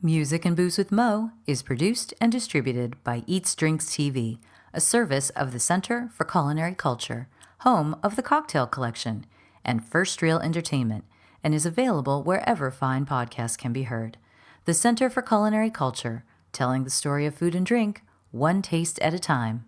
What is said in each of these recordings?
Music and Booze with Mo is produced and distributed by EatsDrinksTV, a service of the Center for Culinary Culture, home of the Cocktail Collection, and First Reel Entertainment, and is available wherever fine podcasts can be heard. The Center for Culinary Culture, telling the story of food and drink, one taste at a time.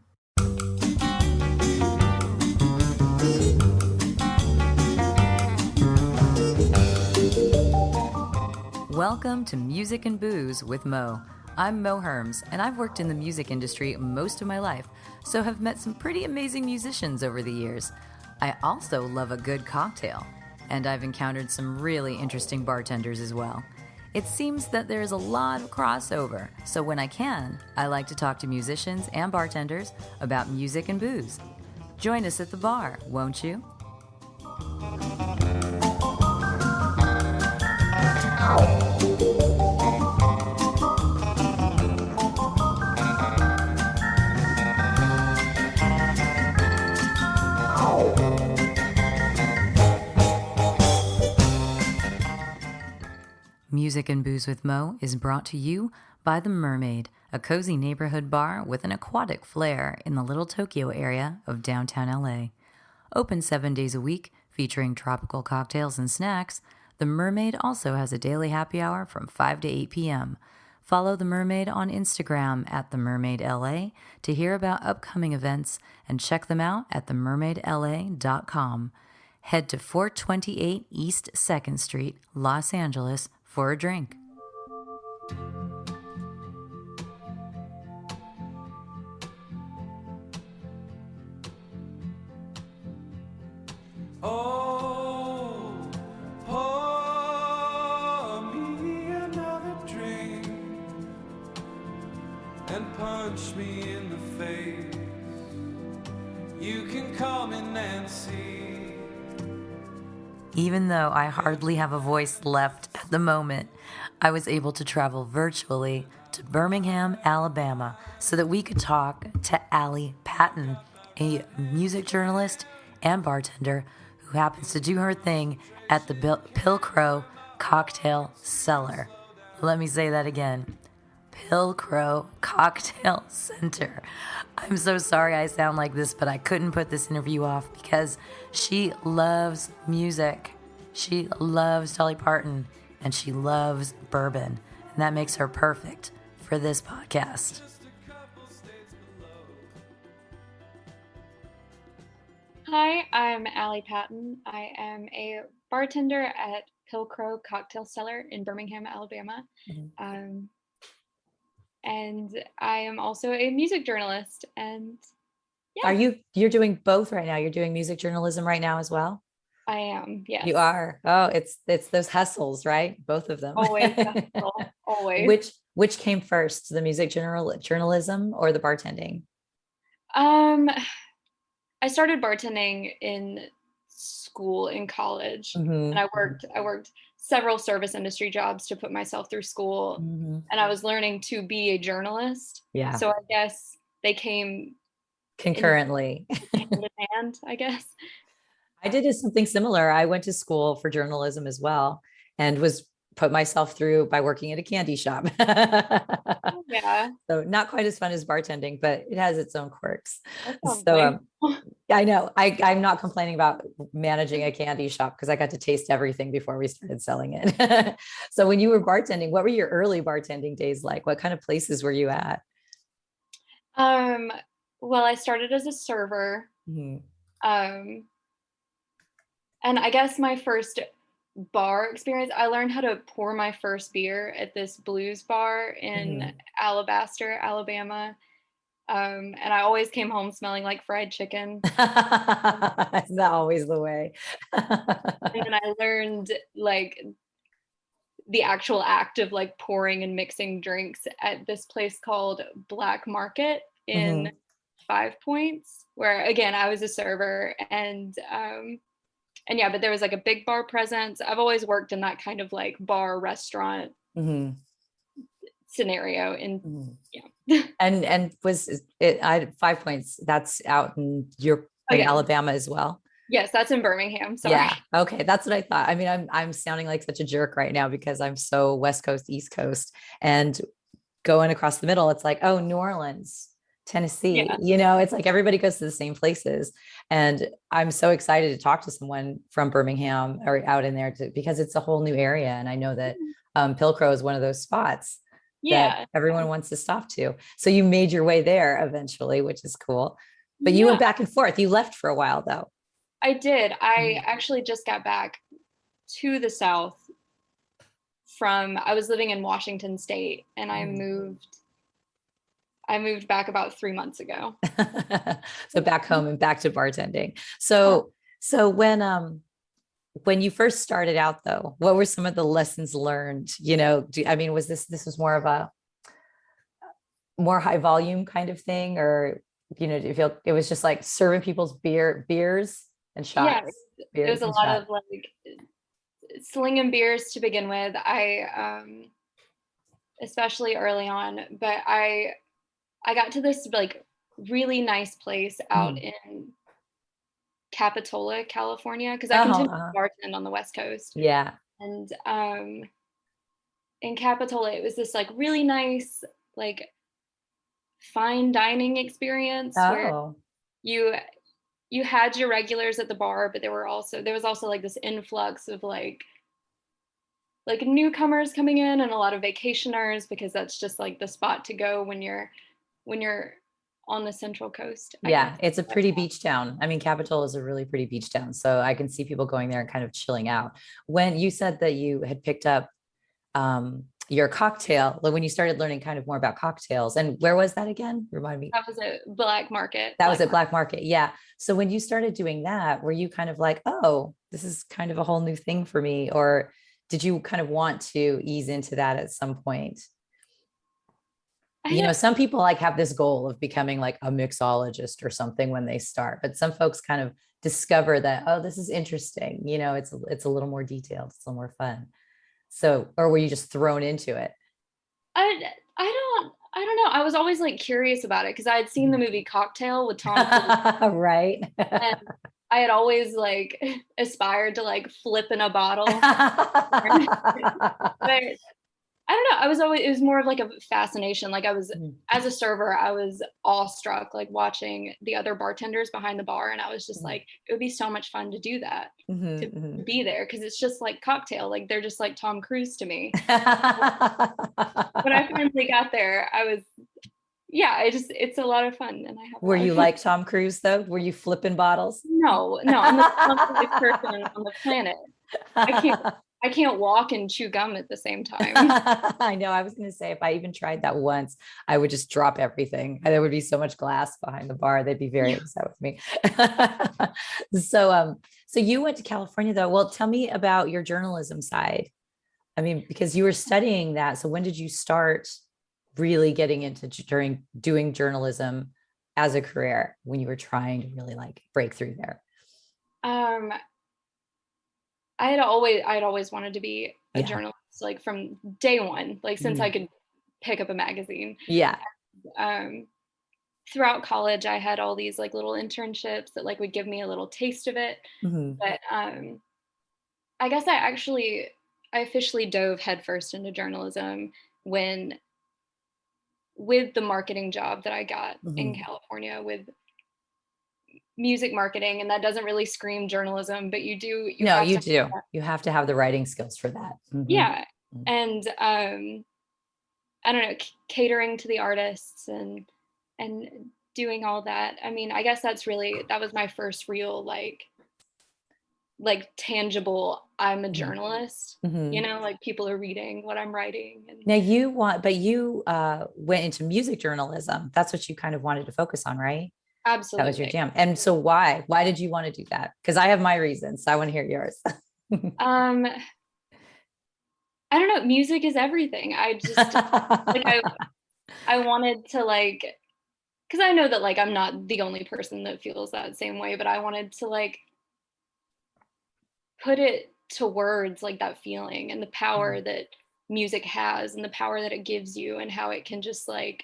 Welcome to Music and Booze with Mo. I'm Mo Herms, and I've worked in the music industry most of my life, so have met some pretty amazing musicians over the years. I also love a good cocktail, and I've encountered some really interesting bartenders as well. It seems that there's a lot of crossover, so when I can, I like to talk to musicians and bartenders about music and booze. Join us at the bar, won't you? Music and Booze with Mo is brought to you by The Mermaid, a cozy neighborhood bar with an aquatic flair in the Little Tokyo area of downtown LA. Open 7 days a week, featuring tropical cocktails and snacks, The Mermaid also has a daily happy hour from 5 to 8 p.m. Follow The Mermaid on Instagram at The Mermaid LA to hear about upcoming events and check them out at themermaidla.com. Head to 428 East 2nd Street, Los Angeles, for a drink. Oh, pour me another drink and punch me in the face. You can call me Nancy. Even though I hardly have a voice left at the moment, I was able to travel virtually to Birmingham, Alabama, so that we could talk to Alli Patton, a music journalist and bartender who happens to do her thing at the Pilgrim Cocktail Cellar. Let me say that again. Pilgrim Cocktail Center. I'm so sorry I sound like this, but I couldn't put this interview off because she loves music. She loves Dolly Parton and she loves bourbon, and that makes her perfect for this podcast. Hi, I'm Alli Patton. I am a bartender at Pilgrim Cocktail Cellar in Birmingham, Alabama. And I am also a music journalist. And yeah. You're doing both right now? You're doing music journalism right now as well? I am, yes. You are. Oh, it's those hustles, right? Both of them. Always hustle, always. Which came first, the music journalism or the bartending? I started bartending in school, in college, and I worked several service industry jobs to put myself through school, and I was learning to be a journalist. Yeah. So I guess they came concurrently, hand in hand, I guess. I did something similar. I went to school for journalism as well, and was put myself through by working at a candy shop. Yeah. So not quite as fun as bartending, but it has its own quirks. So I know I'm not complaining about managing a candy shop because I got to taste everything before we started selling it. So when you were bartending, what were your early bartending days like? What kind of places were you at? Well, I started as a server. And I guess my first bar experience, I learned how to pour my first beer at this blues bar in Alabaster, Alabama. And I always came home smelling like fried chicken. That's not always the way. And then I learned like the actual act of like pouring and mixing drinks at this place called Black Market in 5 Points, where again, I was a server and yeah, but there was like a big bar presence. I've always worked in that kind of like bar restaurant scenario. And yeah. And was it 5 Points? That's out in your Alabama as well. Yes, that's in Birmingham. Sorry. Yeah. Okay. That's what I thought. I mean, I'm sounding like such a jerk right now because I'm so West Coast, East Coast, and going across the middle, it's like, oh, New Orleans, Tennessee, Yeah. it's like everybody goes to the same places. And I'm so excited to talk to someone from Birmingham or out in there because it's a whole new area. And I know that Pilcrow is one of those spots that Yeah. everyone wants to stop to. So you made your way there eventually, which is cool. But you went Yeah, back and forth. You left for a while though. I did. I Mhm. actually just got back to the South I was living in Washington State and Mhm. I moved back about 3 months ago. So back home and back to bartending. Uh, So when you first started out though, what were some of the lessons learned? I mean, was this was more of a more high volume kind of thing, or do you feel it was just like serving people's beers and yeah, shots, it beers was a and lot shots? of like slinging beers to begin with. Especially early on, but I got to this like really nice place out Mhm. in Capitola, California, because I Oh, continued to bartend on the West Coast. yeah. And in Capitola, it was this like really nice, like fine dining experience where Oh, you you had your regulars at the bar, but there was also like this influx of like newcomers coming in and a lot of vacationers because that's just like the spot to go when you're on the Central Coast, I yeah. guess. It's a pretty beach town. I mean, Capitol is a really pretty beach town. So I can see people going there and kind of chilling out. When you said that you had picked up your cocktail, like when you started learning kind of more about cocktails, and where was that again? Remind me. That was a black market. That was at Black Market. Yeah. So when you started doing that, were you kind of like, oh, this is kind of a whole new thing for me? Or did you kind of want to ease into that at some point? I don't, Some people like have this goal of becoming like a mixologist or something when they start, but some folks kind of discover that, oh, this is interesting. It's a little more detailed, it's a little more fun. So, or were you just thrown into it? I don't know. I was always like curious about it because I had seen the movie Cocktail with Tom Cruise Right. and I had always like aspired to like flip in a bottle. But I don't know. It was more of like a fascination. As a server, I was awestruck, like watching the other bartenders behind the bar. And I was just like, it would be so much fun to do that, to Mhm, be there. Cause it's just like Cocktail. Like they're just like Tom Cruise to me. When I mhm. finally got there, it's a lot of fun. And I have a Were lot of you fun. like Tom Cruise though? Were you flipping bottles? No, no, I'm the slumpiest person on the planet. I can't, I can't walk and chew gum at the same time. I know. I was going to say, if I even tried that once, I would just drop everything. There would be so much glass behind the bar. They'd be very upset with me. So you went to California though. Well, tell me about your journalism side. I mean, because you were studying that. So when did you start really getting into during doing journalism as a career when you were trying to really like break through there? Um, I had always wanted to be a Yeah. journalist, like from day one, like since I Mhm. could pick up a magazine. Yeah. Um, Throughout college, I had all these like little internships that like would give me a little taste of it. Mhm. But I guess I officially dove headfirst into journalism when with the marketing job that I got in Mhm. California with music marketing, and that doesn't really scream journalism, but you No, have you to, do. You have to have the writing skills for that. Mhm. yeah. And I don't know, catering to the artists and doing all that. I mean, I guess that was my first real like tangible, I'm a Mhm. journalist, Mhm. like people are reading what I'm writing. And Now but you went into music journalism. That's what you kind of wanted to focus on, right? That was your absolutely. jam. And so why? Why did you want to do that? Because I have my reasons. So I want to hear yours. um I don't know, music is everything. I just like I wanted to like, because I know that like I'm not the only person that feels that same way, but I wanted to like put it to words, like that feeling and the power that music has and the power that it gives you and how it can just like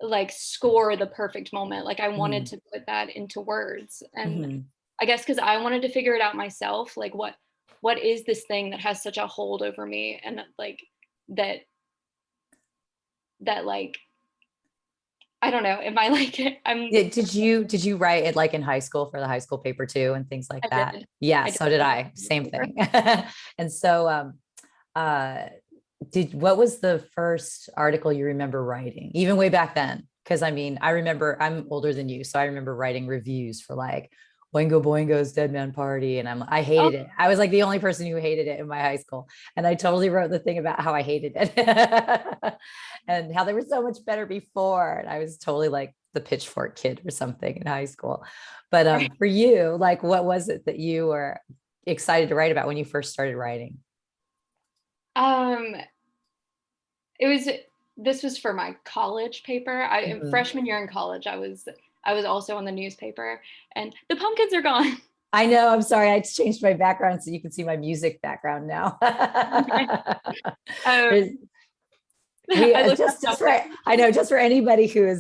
like score the perfect moment. Like I wanted to put that into words. And I guess because I wanted to figure it out myself, like what is this thing that has such a hold over me, and like that like I don't know. Am I like Did you write it like in high school for the high school paper too and things like I that? did. Yeah, I so did did. I. Same thing. And so uh what was the first article you remember writing, even way back then? Because I mean, I remember I'm older than you, so I remember writing reviews for like Boingo Boingo's Dead Man Party, and I Oh, hated it. I was like the only person who hated it in my high school, and I totally wrote the thing about how I hated it and how they were so much better before. And I was totally like the pitchfork kid or something in high school. But for you, like, what was it that you were excited to write about when you first started writing? um, it was this was for my college paper. Freshman year in college, I was also on the newspaper, and the pumpkins are gone. I know. I'm sorry. I changed my background so you can see my music background now. um, There's- we I looked just up for I know just for anybody who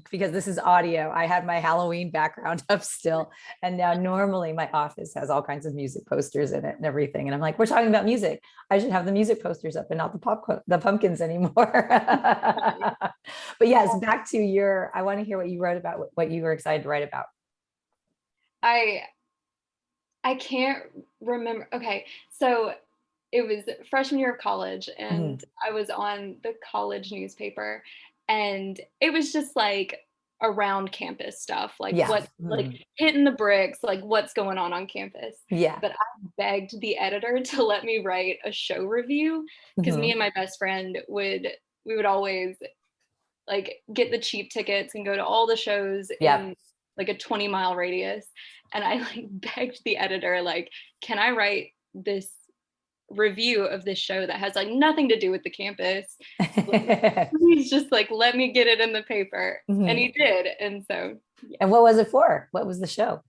because this is audio, I had my Halloween background up still, and now normally my office has all kinds of music posters in it and everything, and I'm like, we're talking about music. I should have the music posters up and not the pumpkins anymore. But yes, back to your. I want to hear what you wrote about, what you were excited to write about. I I can't remember. Okay, so it was freshman year of college, and I was on the college newspaper, and it was just like around campus stuff, like Yeah. what, like hitting the bricks, like what's going on campus. Yeah. But I begged the editor to let me write a show review because me and my best friend we would always like get the cheap tickets and go to all the shows in like a 20-mile radius. And I like begged the editor, like, can I write this review of this show that has like nothing to do with the campus? Like, please just like let me get it in the paper. And he did. And so yeah. And what was it for? What was the show?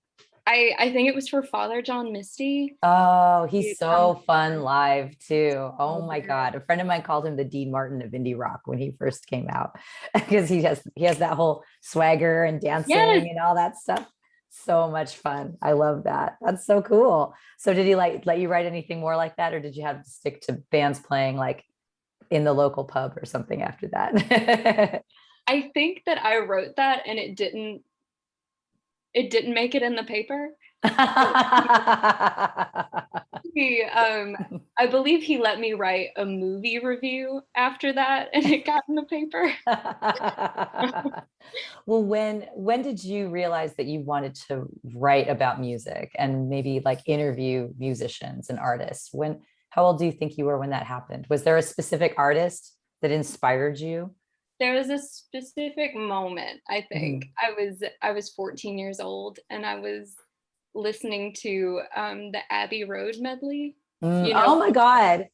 I think it was for Father John Misty. Oh, he's so fun live too. Oh my God. A friend of mine called him the Dean Martin of indie rock when he first came out because he has that whole swagger and dancing and all that stuff. So much fun. I love that. That's so cool. So did he like let you write anything more like that, or did you have to stick to bands playing like in the local pub or something after that? I think that I wrote that and it didn't make it in the paper. I believe he let me write a movie review after that, and it got in the paper. Well, when did you realize that you wanted to write about music and maybe like interview musicians and artists? How old do you think you were when that happened? Was there a specific artist that inspired you? There was a specific moment, I think. I was 14 years old, and I was listening to the Abbey Road medley. Oh my God.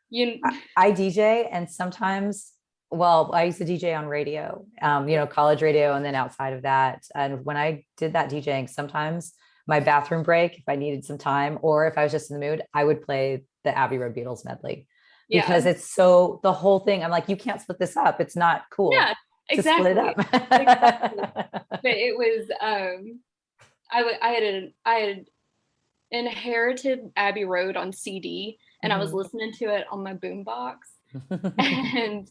You I DJ, and sometimes, well, I used to DJ on radio, college radio, and then outside of that. And when I did that DJing, sometimes my bathroom break, if I needed some time, or if I was just in the mood, I would play the Abbey Road Beatles medley. Because it's so the whole thing. I'm like, you can't split this up. It's not cool. Yeah, exactly. To split it up. Exactly. But it was I had inherited Abbey Road on CD, and I was listening to it on my boombox. And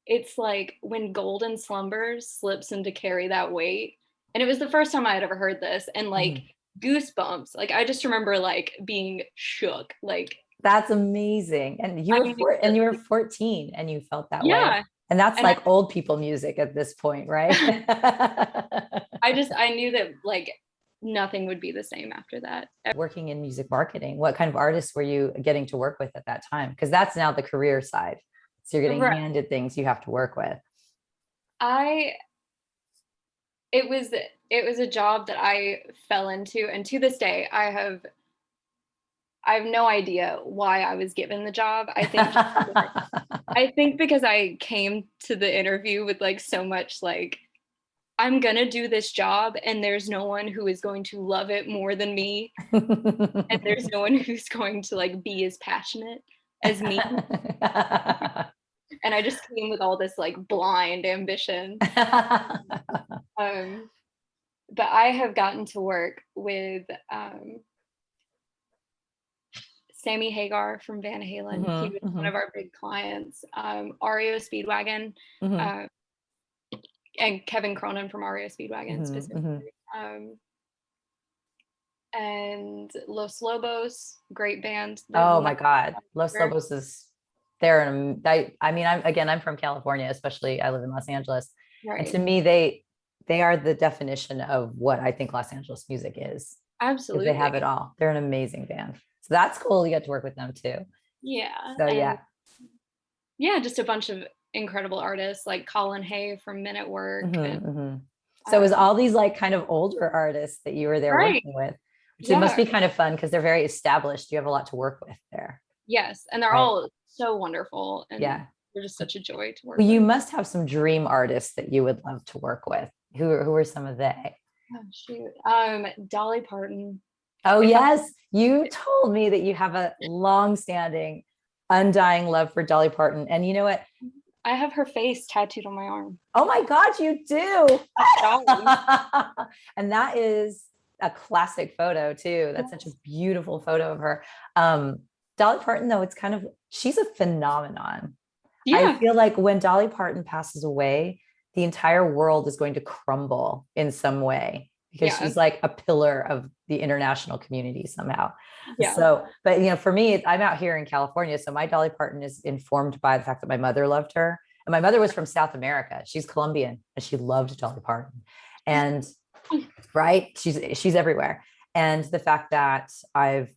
it's like when Golden Slumbers slips into Carry That Weight. And it was the first time I had ever heard this, and like goosebumps. Like I just remember like being shook. Like that's amazing. And you were 14 and you felt that way. And that's and like old people music at this point, right? I knew that like nothing would be the same after that. Working in music marketing, what kind of artists were you getting to work with at that time? Because that's now the career side. So you're getting handed things you have to work with. It was a job that I fell into, and to this day I have no idea why I was given the job. I think because I came to the interview with like so much like, I'm gonna do this job and there's no one who is going to love it more than me. And there's no one who's going to like be as passionate as me. And I just came with all this like blind ambition. But I have gotten to work with Sammy Hagar from Van Halen. He was one of our big clients. REO Speedwagon, and Kevin Cronin from REO Speedwagon specifically. And Los Lobos, great band. Oh my God. Los Lobos is there. I'm from California, especially I live in Los Angeles. Right. And to me, they are the definition of what I think Los Angeles music is. Absolutely. They have it all. They're an amazing band. So that's cool. You get to work with them too. Yeah. So yeah, just a bunch of incredible artists like Colin Hay from Men at Work. So it was all these like kind of older artists that you were there working with. Which it must be kind of fun because they're very established. You have a lot to work with there. Yes. And they're all so wonderful. And they're just such a joy to work with. You must have some dream artists that you would love to work with. Who are some of they? Oh, shoot. Dolly Parton. Oh, yes. You told me that you have a long-standing, undying love for Dolly Parton. And you know what? I have her face tattooed on my arm. Oh my God, you do. And that is a classic photo too. That's such a beautiful photo of her. Dolly Parton, though, she's a phenomenon. I feel like when Dolly Parton passes away, the entire world is going to crumble in some way because she's like a pillar of the international community somehow. So, but for me, I'm out here in California. So my Dolly Parton is informed by the fact that my mother loved her. And my mother was from South America. She's Colombian and she loved Dolly Parton. And she's everywhere. And the fact that I've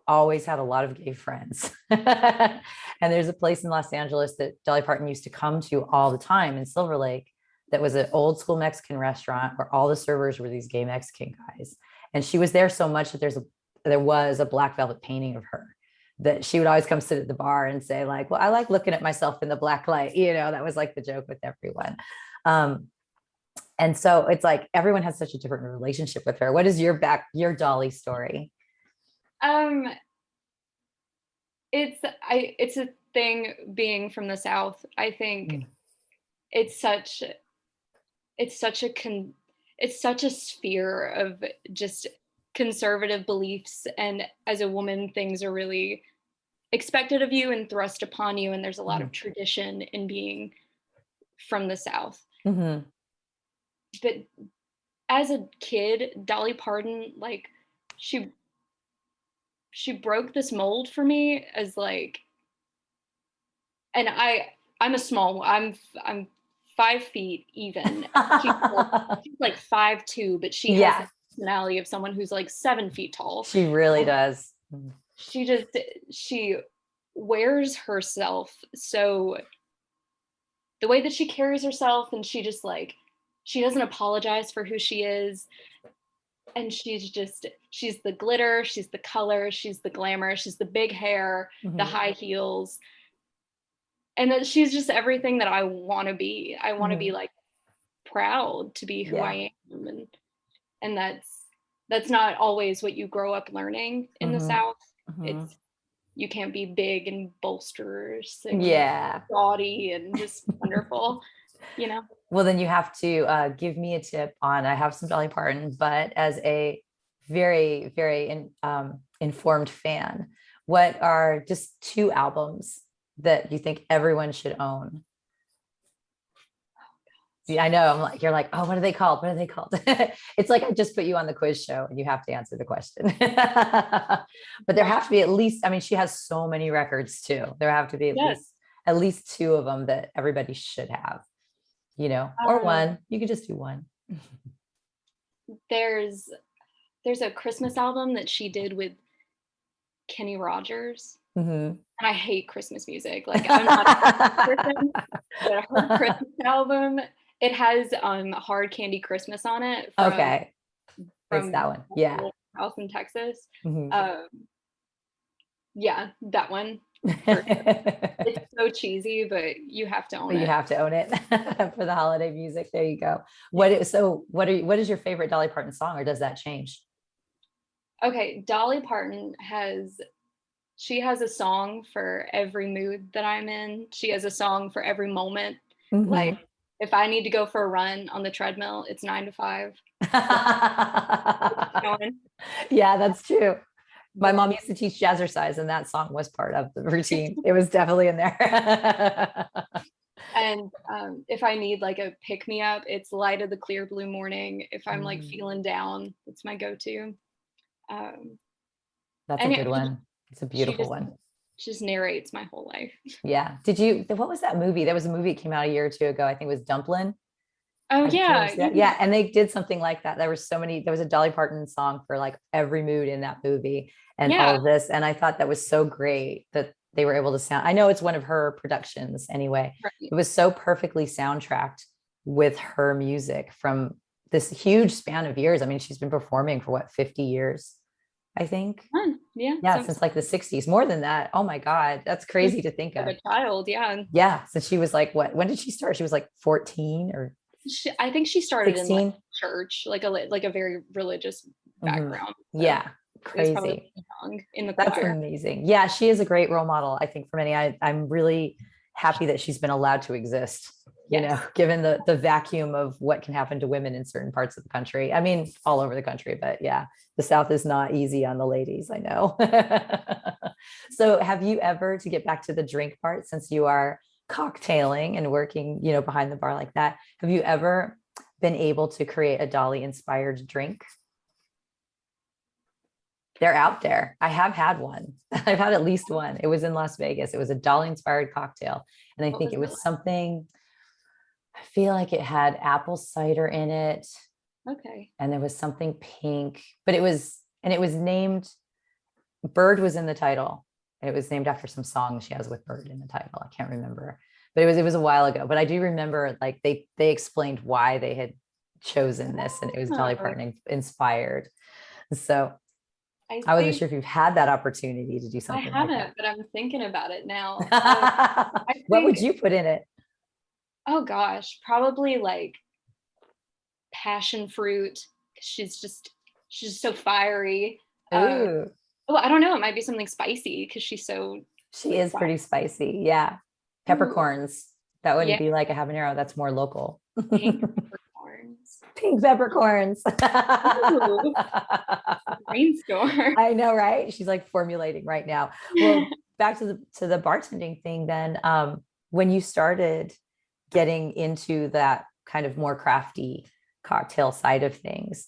always had a lot of gay friends. And there's a place in Los Angeles that Dolly Parton used to come to all the time in Silver Lake. That was an old school Mexican restaurant where all the servers were these gay Mexican guys. And she was there so much that there was a black velvet painting of her that she would always come sit at the bar and say like, well, I like looking at myself in the black light. That was like the joke with everyone. And so it's like, everyone has such a different relationship with her. What is your Dolly story? It's a thing being from the South. I think it's such a sphere of just conservative beliefs, and as a woman things are really expected of you and thrust upon you, and there's a lot of tradition in being from the South. But as a kid, Dolly Parton, like she broke this mold for me as like, and I'm 5 feet even. She's like 5'2", but she has the personality of someone who's like 7 feet tall. She really does. She wears herself. So the way that she carries herself, and she doesn't apologize for who she is. And she's the glitter, she's the color, she's the glamour, she's the big hair, the high heels. And that she's just everything that I want to be. I want to be like proud to be who I am. And that's not always what you grow up learning in the South. It's, you can't be big and bolsterous and gaudy and just wonderful, Well, then you have to give me a tip on, I have some Dolly Parton, but as a very, very informed fan, what are just 2 albums that you think everyone should own? Yeah, I know. You're like, oh, what are they called? What are they called? It's like I just put you on the quiz show and you have to answer the question. But there have to be at least, she has so many records too. There have to be at least 2 of them that everybody should have, or one. You could just do one. There's a Christmas album that she did with Kenny Rogers. And I hate Christmas music. Like, I'm not a person, but her Christmas album, it has Hard Candy Christmas on it. From that one. Yeah. House in Texas. Yeah, that one. It's so cheesy, but you have to own it. You have to own it for the holiday music. There you go. What is your favorite Dolly Parton song, or does that change? Okay, Dolly Parton she has a song for every mood that I'm in. She has a song for every moment. Mhm. Like if I need to go for a run on the treadmill, it's 9 to 5. Going. Yeah, that's true. My But mom used to teach jazzercise, and that song was part of the routine. It was definitely in there. and if I need like a pick me up, it's Light of the Clear Blue Morning. If I'm like Mm. feeling down, it's my go-to. That's a And good one. It's a beautiful one. She just narrates my whole life. Yeah. What was that movie? There was a movie that came out a year or two ago. I think it was Dumplin'. Oh Did you ever see yeah. that? Yeah. And they did something like that. There was a Dolly Parton song for like every mood in that movie and all Yeah. of this. And I thought that was so great that they were able to sound. I know it's one of her productions anyway. Right. It was so perfectly soundtracked with her music from this huge span of years. I mean, she's been performing for what, 50 years, I think. Yeah. Yeah, since like the 60s, more than that. Oh my God, that's crazy to think of. A child, yeah. Yeah, so she was like, what? When did she start? She was like 14 or I think she started 16? in like church, like a very religious background. So yeah, crazy. Young in the That's choir. amazing. Yeah, she is a great role model, I think, for many. I'm really happy that she's been allowed to exist, given the vacuum of what can happen to women in certain parts of the country. I mean, all over the country, but yeah, the South is not easy on the ladies, I know. So have you ever, to get back to the drink part, since you are cocktailing and working, behind the bar like that, have you ever been able to create a Dolly inspired drink? They're out there. I have had one. I've had at least one. It was in Las Vegas. It was a Dolly inspired cocktail. And I think it was something, I feel like it had apple cider in it. Okay. And there was something pink, but it was named, Bird was in the title. And it was named after some song she has with Bird in the title. I can't remember, but it was a while ago. But I do remember like they explained why they had chosen this, and it was Dolly Parton inspired. So I wasn't sure if you've had that opportunity to do something. I haven't, like that. but I'm thinking about it now. What would you put in it? Oh gosh, probably like passion fruit. She's so fiery. Ooh. Oh, I don't know. It might be something spicy because she is pretty spicy. Yeah. Peppercorns. That wouldn't be like a habanero. That's more local. Pink peppercorns. Pink peppercorns. Brainstorm. I know, right? She's like formulating right now. Well, back to the bartending thing then. When you started getting into that kind of more crafty cocktail side of things,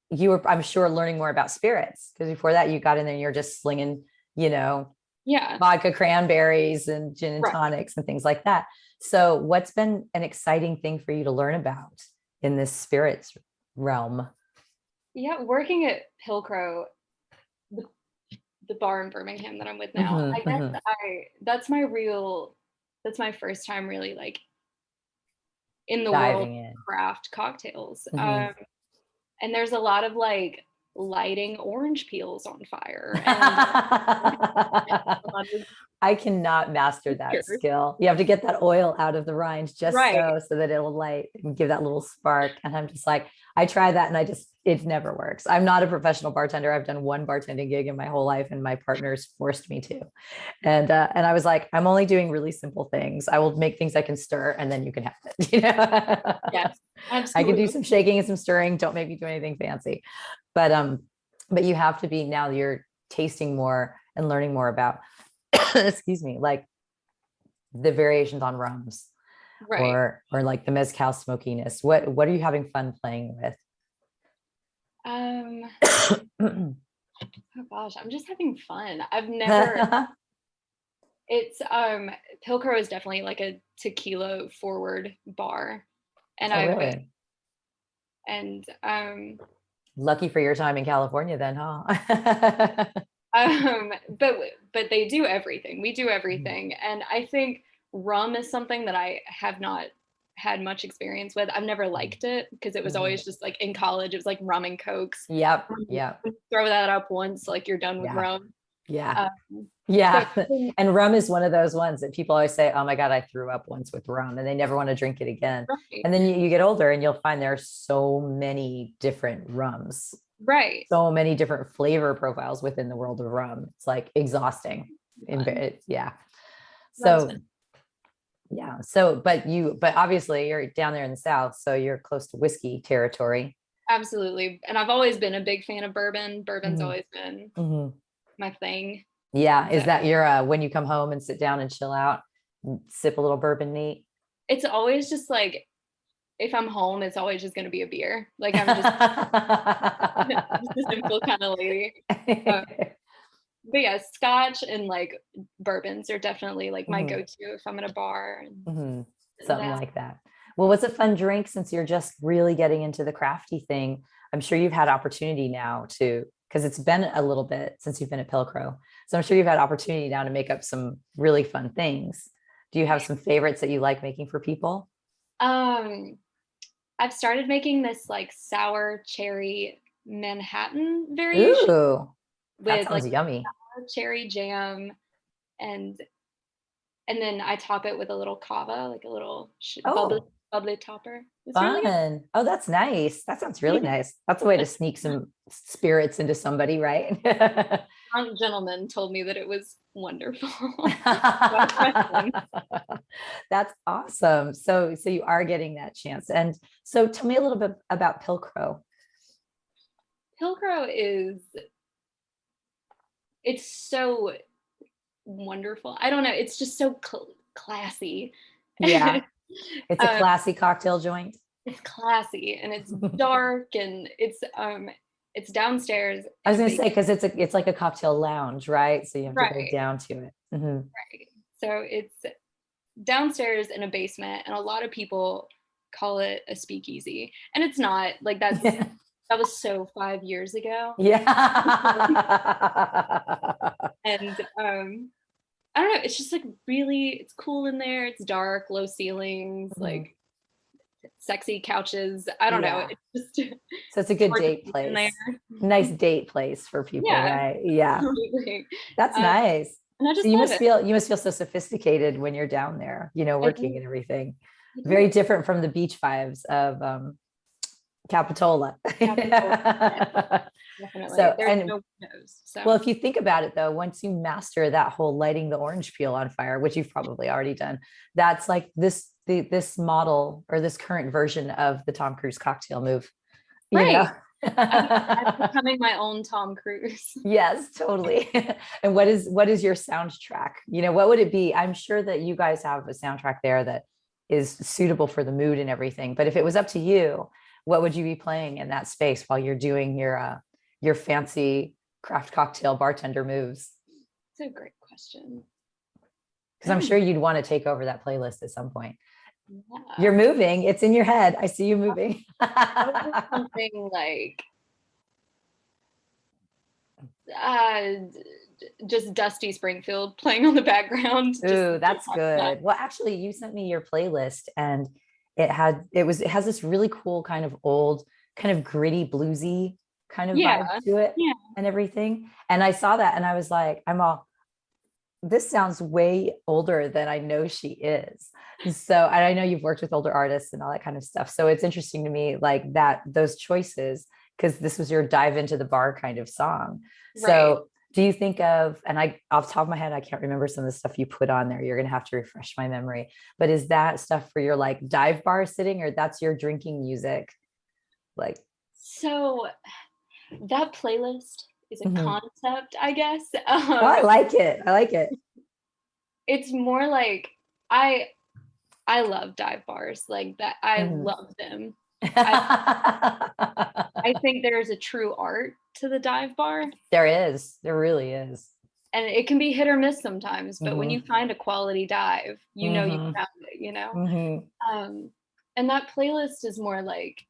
you were, I'm sure, learning more about spirits, because before that you got in there and you're just slinging, vodka cranberries and gin and tonics and things like that. So what's been an exciting thing for you to learn about in this spirits realm? Yeah, working at Pilcrow, the bar in Birmingham that I'm with now, I guess that's my first time really like in the world of craft cocktails. And there's a lot of like lighting orange peels on fire. And I cannot master that skill. You have to get that oil out of the rind just so that it'll light and give that little spark. And I'm just like, I try that and it never works. I'm not a professional bartender. I've done one bartending gig in my whole life and my partners forced me to. And I was like, I'm only doing really simple things. I will make things I can stir and then you can have it. Yes, absolutely. I can do some shaking and some stirring. Don't make me do anything fancy. But you have to be, now you're tasting more and learning more about excuse me, like the variations on rums, or like the mezcal smokiness. What are you having fun playing with? Oh gosh, I'm just having fun. I've never it's Pilcrow is definitely like a tequila forward bar. And lucky for your time in California then, huh? But they do everything. We do everything. And I think rum is something that I have not had much experience with. I've never liked it because it was always just like in college, it was like rum and cokes. Yep. Throw that up once, like you're done with rum. Yeah. And rum is one of those ones that people always say, oh my God, I threw up once with rum, and they never want to drink it again. And then you get older and you'll find there are so many different rums Right. so many different flavor profiles within the world of rum. It's like exhausting. Fun. Yeah. That's So fun. yeah. So, but obviously you're down there in the South, so you're close to whiskey territory. Absolutely. And I've always been a big fan of bourbon. Bourbon's Mhm. always been Mhm. my thing. Yeah. Is So that your, when you come home and sit down and chill out, and sip a little bourbon neat? it's always just like, if I'm home, it's always just gonna be a beer. Like I'm just just a simple kind of lady. Um, but yeah, scotch and like bourbons are definitely like my Mhm. go-to if I'm at a bar Mhm. and Something down. like that. Well, what's a fun drink since you're just really getting into the crafty thing? I'm sure you've had opportunity now to, because it's been a little bit since you've been at Pilcrow. So I'm sure you've had opportunity now to make up some really fun things. Do you have some favorites that you like making for people? Um, I've started making this like sour cherry Manhattan variation Ooh, that with like sounds yummy. cherry jam and then I top it with a little kava, like a little bubbly Oh, bubbly topper. It's really good. fun. Oh, that's nice. That sounds really nice. That's a way to sneak some spirits into somebody, right? Drunk gentleman told me that it was wonderful. So I trust him. That's awesome. So you are getting that chance. And so tell me a little bit about Pilcrow. Pilcrow is it's so wonderful. I don't know. It's just so classy. Yeah, it's a um, classy cocktail joint. it's classy and it's dark and it's downstairs I in was a gonna say big because it's like a cocktail lounge, right? So you have to go right, down to it. Mhm. right. So it's downstairs in a basement, and a lot of people call it a speakeasy, and it's not. Like that was so 5 years ago, Yeah. and I don't know. It's just like really, it's cool in there. It's dark, low ceilings, Mhm. like sexy couches. I don't know. Yeah. It's just So it's a good short date in there. place. Nice date place for people, Yeah, right? Yeah. absolutely. That's Um, nice. and I So just love it. you must feel so sophisticated when you're down there, I working do. and everything. I Very do. different from the beach vibes of Capitola. Capital. Yeah, definitely. So, There's and no windows. well, So if you think about it though, once you master that whole lighting the orange peel on fire, which you've probably already done, that's like this model or this current version of the Tom Cruise cocktail move, you know? right. I'm becoming my own Tom Cruise. Yes, totally. And what is your soundtrack? What would it be? I'm sure that you guys have a soundtrack there that is suitable for the mood and everything. But if it was up to you, what would you be playing in that space while you're doing your fancy craft cocktail bartender moves? It's a great question. Because I I'm don't sure you'd want to take over that playlist at some point. You're know. moving. It's in your head. I see you moving. Probably something like uh, just Dusty Springfield playing on the background. Just Ooh, that's yeah. good. Well, actually, you sent me your playlist and it has this really cool kind of old, kind of gritty, bluesy kind of Yeah. vibe to it Yeah. and everything. And I saw that and I was like, this sounds way older than I know she is. So, and I know you've worked with older artists and all that kind of stuff. So it's interesting to me, like those choices, because this was your dive into the bar kind of song. Right. So do you think of, and off the top of my head, I can't remember some of the stuff you put on there. You're going to have to refresh my memory, but is that stuff for your like dive bar sitting or that's your drinking music? Like, So that playlist is a mhm. concept, I guess. Oh, I like it. I like it. It's more like I I love dive bars like that. I Mhm. love them. I I think there's a true art to the dive bar, There is. There really is. and it can be hit or miss sometimes, but when you Hmm. find a quality dive, you know you Hmm. found it, you know? Hmm. Um, and that playlist is more like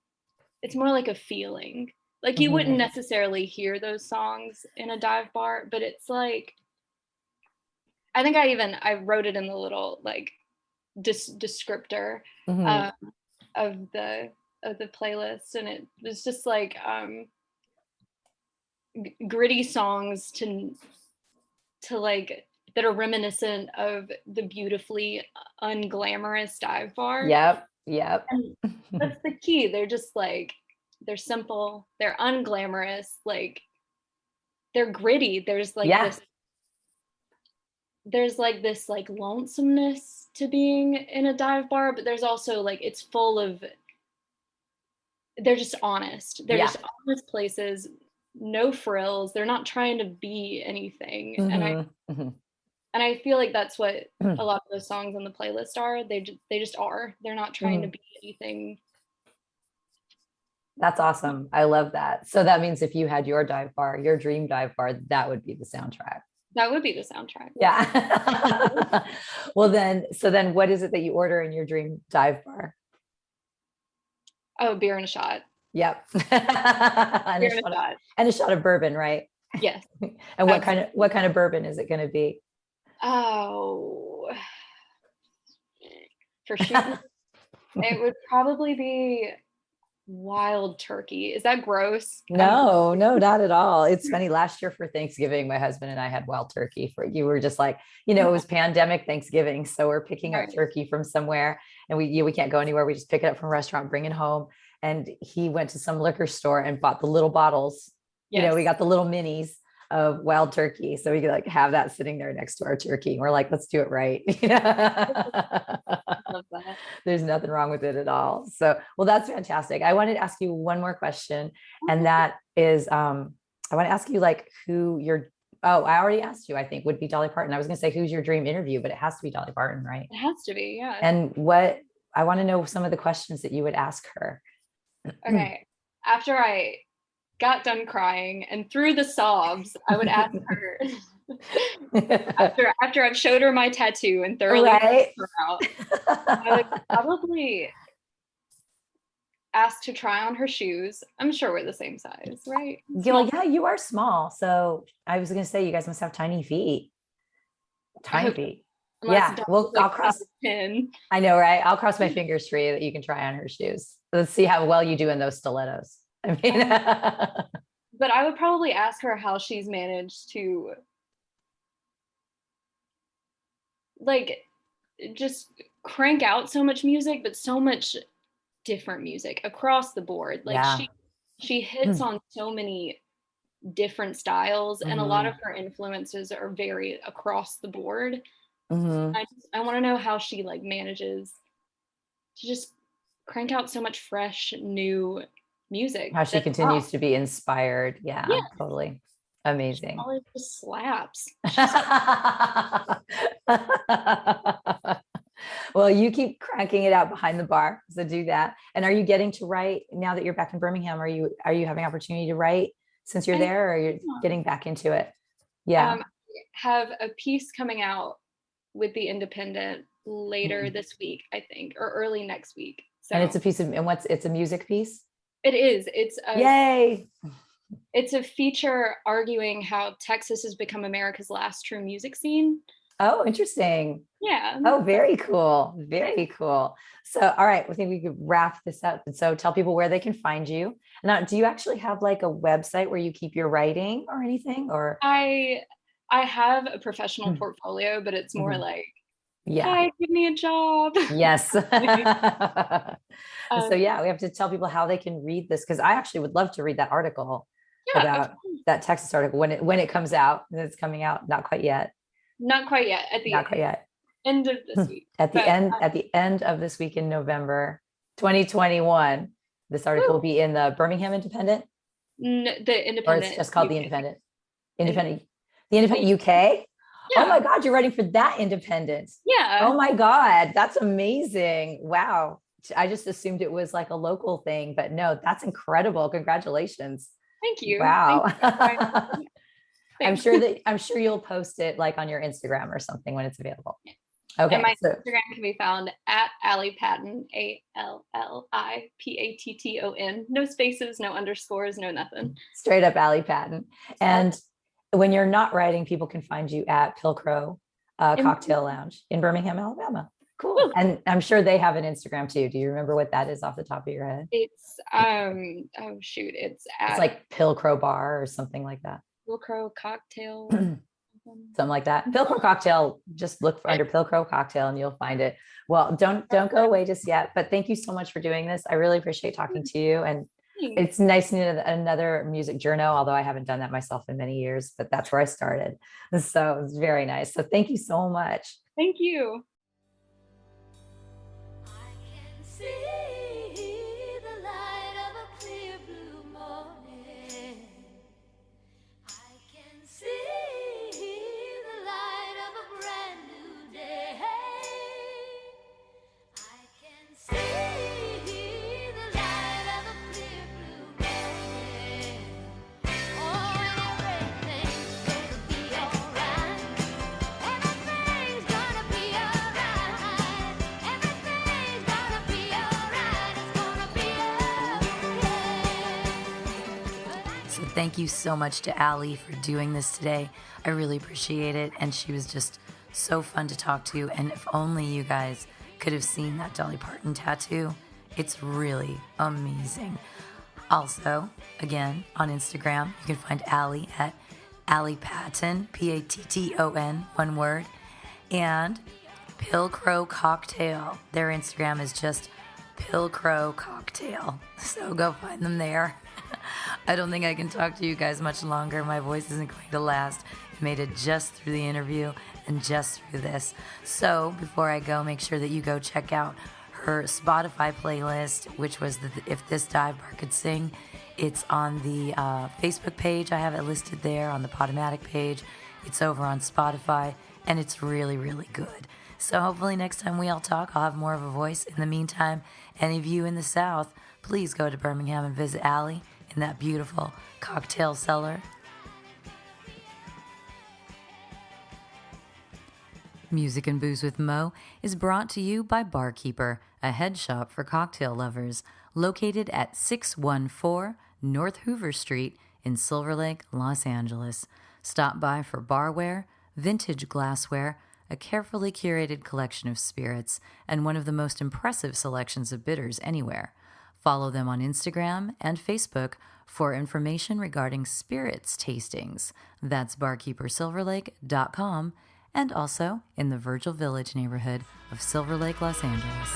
it's more like a feeling. Like you wouldn't Hmm. necessarily hear those songs in a dive bar, but it's like I think I wrote it in the little like descriptor Hmm. um, of the playlist, and it was just like gritty songs to like that are reminiscent of the beautifully unglamorous dive bar. Yep. Yep. And that's the key. They're just like they're simple, they're unglamorous, like they're gritty. Yeah. There's like this like lonesomeness to being in a dive bar, but there's also like it's full of, they're just honest. They're Yeah. just honest places, no frills. They're not trying to be anything. And I feel like that's what a lot of those songs on the playlist are. They just are. They're not trying to be anything. That's awesome. I love that. So that means if you had your dive bar, your dream dive bar, that would be the soundtrack. That would be the soundtrack. Yeah. Well, then what is it that you order in your dream dive bar? Oh, beer and a shot. Yep. And a shot of bourbon, right? Yes. And what kind of bourbon is it going to be? Oh, for shooting, it would probably be wild turkey. Is that gross? No, not at all. It's funny. Last year for Thanksgiving, my husband and I had wild turkey. You were just like, it was pandemic Thanksgiving. So we're picking up turkey from somewhere, and we can't go anywhere. We just pick it up from a restaurant, bring it home. And he went to some liquor store and bought the little bottles. Yes. We got the little minis of wild turkey. So we could like have that sitting there next to our turkey. And we're like, let's do it right. Love that. There's nothing wrong with it at all. So, well, that's fantastic. I wanted to ask you one more question. And that is, I want to ask you like who I already asked you, I think would be Dolly Parton. I was going to say, who's your dream interview, but it has to be Dolly Parton, right? It has to be. Yeah. And I want to know some of the questions that you would ask her. Okay. After I got done crying and through the sobs, I would ask her after I've showed her my tattoo and thoroughly right. her out, I would probably ask to try on her shoes. I'm sure we're the same size, right? Yeah, you are small. So I was going to say you guys must have tiny feet. Tiny feet. Yeah. Well, I'll cross 10. I know, right? I'll cross my fingers for you that you can try on her shoes. Let's see how well you do in those stilettos. I mean, but I would probably ask her how she's managed to like just crank out so much music, but so much different music across the board. Like she hits on so many different styles, and a lot of her influences are very across the board. I want to know how she like manages to just crank out so much fresh new music. How she continues to be inspired. Yeah, totally. Amazing. Always just slaps. Well, you keep cranking it out behind the bar. So do that. And are you getting to write now that you're back in Birmingham? Are you having opportunity to write since you're there, or you're getting back into it? Yeah. Have a piece coming out with the Independent later this week, I think, or early next week. So, and it's a piece of, and it's a music piece? It is. Yay. It's a feature arguing how Texas has become America's last true music scene. Oh, interesting. Yeah. Oh, very cool. Very cool. So, all right, I think we could wrap this up. And so tell people where they can find you. Now, do you actually have like a website where you keep your writing or anything? Or I have a professional portfolio, but it's more like, hey, give me a job. Yes. So yeah, we have to tell people how they can read this, because I actually would love to read that article about that Texas article when it comes out. And it's coming out, not quite yet. Not quite yet. End of this week. At the end of this week in November 2021, this article will be in the Birmingham Independent. The Independent. Or it's just called the Independent. The Independent UK. Yeah. Oh my God, you're writing for that Independent. Yeah. Oh my God, that's amazing. Wow. I just assumed it was like a local thing, but no, that's incredible. Congratulations. Thank you. Wow. I'm sure you'll post it like on your Instagram or something when it's available. Okay. And my Instagram can be found at Alli Patton, ALLIPATTON. No spaces, no underscores, no nothing. Straight up Alli Patton. And when you're not writing, people can find you at Pilgrim Cocktail Lounge in Birmingham, Alabama. Cool. Ooh. And I'm sure they have an Instagram too. Do you remember what that is off the top of your head? It's it's like Pilcrow Bar or something like that. Pilcrow Cocktail. Something like that. Pilcrow Cocktail. Just look under Pilcrow Cocktail and you'll find it. Well, don't go away just yet. But thank you so much for doing this. I really appreciate talking to you, and It's nice to know another music journal, although I haven't done that myself in many years, but that's where I started. So it's very nice. So thank you so much. Thank you. I can see the light of a clear blue morning. I can see the light of a brand new day. I can see the light of a clear blue morning. Oh, everything's gonna be alright. Everything's gonna be alright. Everything's gonna be alright. It's gonna be okay. So thank you so much to Alli for doing this today. I really appreciate it. And she was just so fun to talk to. And if only you guys could have seen that Dolly Parton tattoo, it's really amazing. Also, again, on Instagram, you can find Alli at Alli Patton, Patton, one word, and Pilgrim Cocktail. Their Instagram is just Pilgrim Cocktail. So go find them there. I don't think I can talk to you guys much longer. My voice isn't going to last. I made it just through the interview and just through this. So before I go, make sure that you go check out her Spotify playlist, which was the If This Dive Bar Could Sing. It's on the Facebook page. I have it listed there on the Podomatic page. It's over on Spotify, and it's really, really good. So hopefully next time we all talk, I'll have more of a voice. In the meantime, any of you in the South, please go to Birmingham and visit Alli in that beautiful cocktail cellar. Music and Booze with Mo is brought to you by Barkeeper, a head shop for cocktail lovers, located at 614 North Hoover Street in Silver Lake, Los Angeles. Stop by for barware, vintage glassware, a carefully curated collection of spirits, and one of the most impressive selections of bitters anywhere. Follow them on Instagram and Facebook for information regarding spirits tastings. That's barkeepersilverlake.com, and also in the Virgil Village neighborhood of Silver Lake, Los Angeles.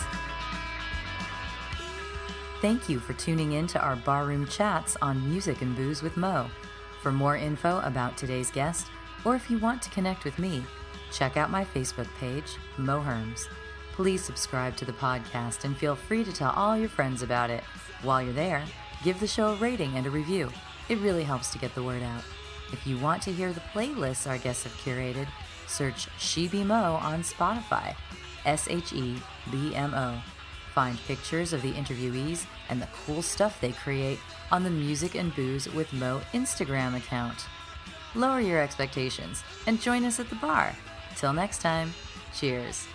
Thank you for tuning in to our barroom chats on Music and Booze with Mo. For more info about today's guest, or if you want to connect with me, check out my Facebook page, Mo Herms. Please subscribe to the podcast and feel free to tell all your friends about it. While you're there, give the show a rating and a review. It really helps to get the word out. If you want to hear the playlists our guests have curated, search She Be Mo on Spotify, SHEBMO. Find pictures of the interviewees and the cool stuff they create on the Music and Booze with Mo Instagram account. Lower your expectations and join us at the bar. Till next time, cheers.